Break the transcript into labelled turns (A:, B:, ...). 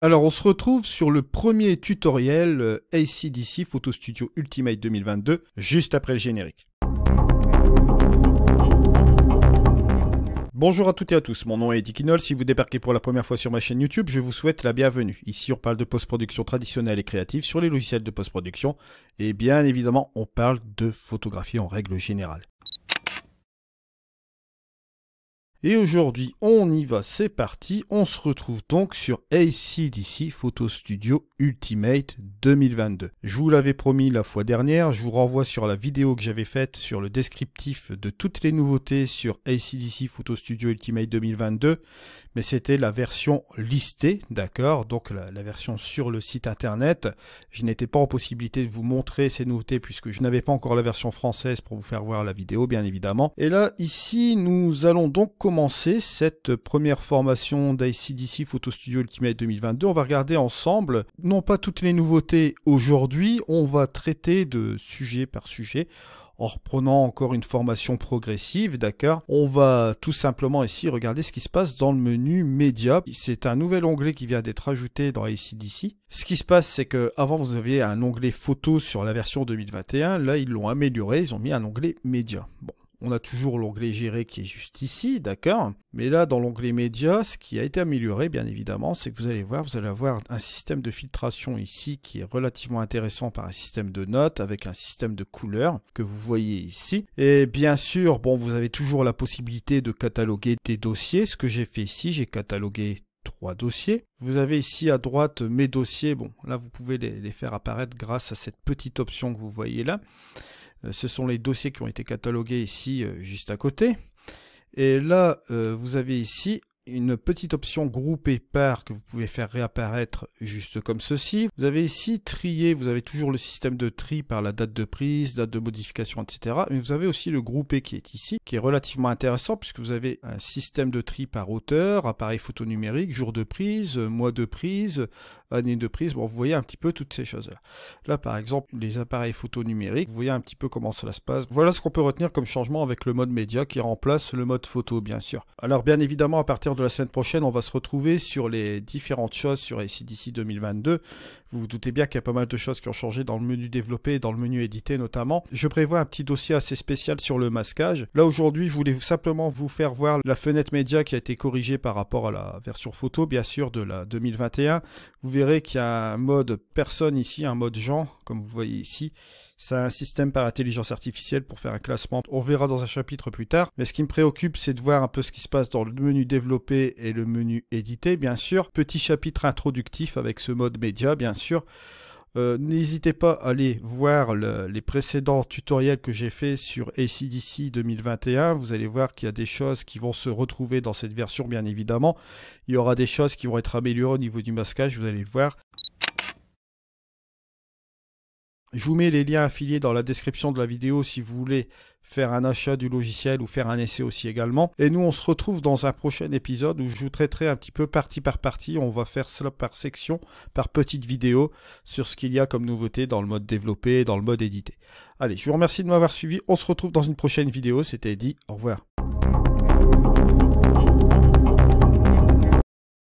A: Alors, on se retrouve sur le premier tutoriel AC/DC Photo Studio Ultimate 2022, juste après le générique. Bonjour à toutes et à tous, mon nom est Eddie Kinol. Si vous débarquez pour la première fois sur ma chaîne YouTube, je vous souhaite la bienvenue. Ici, on parle de post-production traditionnelle et créative sur les logiciels de post-production. Et bien évidemment, on parle de photographie en règle générale. Et aujourd'hui, on y va, c'est parti. On se retrouve donc sur AC/DC Photo Studio Ultimate 2022. Je vous l'avais promis la fois dernière, je vous renvoie sur la vidéo que j'avais faite sur le descriptif de toutes les nouveautés sur AC/DC Photo Studio Ultimate 2022. Mais c'était la version listée, d'accord, donc la version sur le site internet. Je n'étais pas en possibilité de vous montrer ces nouveautés puisque je n'avais pas encore la version française pour vous faire voir la vidéo, bien évidemment. Et là, ici, nous allons donc commencer cette première formation d'AC/DC Photo Studio Ultimate 2022. On va regarder ensemble, non pas toutes les nouveautés aujourd'hui, on va traiter de sujet par sujet, en reprenant encore une formation progressive, d'accord. On va tout simplement ici regarder ce qui se passe dans le menu Média. C'est un nouvel onglet qui vient d'être ajouté dans AC/DC. Ce qui se passe, c'est que avant vous aviez un onglet photo sur la version 2021. Là, ils l'ont amélioré, ils ont mis un onglet Média. Bon. On a toujours l'onglet Gérer qui est juste ici, d'accord. Mais là, dans l'onglet Média, ce qui a été amélioré, bien évidemment, c'est que vous allez avoir un système de filtration ici qui est relativement intéressant par un système de notes avec un système de couleurs que vous voyez ici. Et bien sûr, bon, vous avez toujours la possibilité de cataloguer des dossiers. Ce que j'ai fait ici, j'ai catalogué 3 dossiers. Vous avez ici à droite mes dossiers. Bon, là, vous pouvez les faire apparaître grâce à cette petite option que vous voyez là. Ce sont les dossiers qui ont été catalogués ici, juste à côté. Et là, vous avez ici une petite option groupée par que vous pouvez faire réapparaître juste comme ceci. Vous avez ici trier, vous avez toujours le système de tri par la date de prise, date de modification, etc. Mais vous avez aussi le groupé qui est ici, qui est relativement intéressant puisque vous avez un système de tri par auteur, appareil photo numérique, jour de prise, mois de prise, année de prise. Bon, vous voyez un petit peu toutes ces choses-là. Là, par exemple, les appareils photo numériques, vous voyez un petit peu comment ça se passe. Voilà ce qu'on peut retenir comme changement avec le mode média qui remplace le mode photo, bien sûr. Alors, bien évidemment, à partir de la semaine prochaine, on va se retrouver sur les différentes choses sur AC/DC 2022. Vous vous doutez bien qu'il y a pas mal de choses qui ont changé dans le menu développé et dans le menu édité notamment. Je prévois un petit dossier assez spécial sur le masquage. Là, aujourd'hui, je voulais simplement vous faire voir la fenêtre média qui a été corrigée par rapport à la version photo, bien sûr, de la 2021. Vous verrez qu'il y a un mode personne ici, un mode genre, comme vous voyez ici. C'est un système par intelligence artificielle pour faire un classement. On verra dans un chapitre plus tard. Mais ce qui me préoccupe, c'est de voir un peu ce qui se passe dans le menu développé et le menu édité, bien sûr. Petit chapitre introductif avec ce mode média, bien sûr. N'hésitez pas à aller voir les précédents tutoriels que j'ai fait sur AC/DC 2021. Vous allez voir qu'il y a des choses qui vont se retrouver dans cette version, bien évidemment. Il y aura des choses qui vont être améliorées au niveau du masquage, vous allez le voir. Je vous mets les liens affiliés dans la description de la vidéo si vous voulez faire un achat du logiciel ou faire un essai aussi également. Et nous, on se retrouve dans un prochain épisode où je vous traiterai un petit peu partie par partie. On va faire cela par section, par petite vidéo, sur ce qu'il y a comme nouveauté dans le mode développé et dans le mode édité. Allez, je vous remercie de m'avoir suivi. On se retrouve dans une prochaine vidéo. C'était Eddie. Au revoir.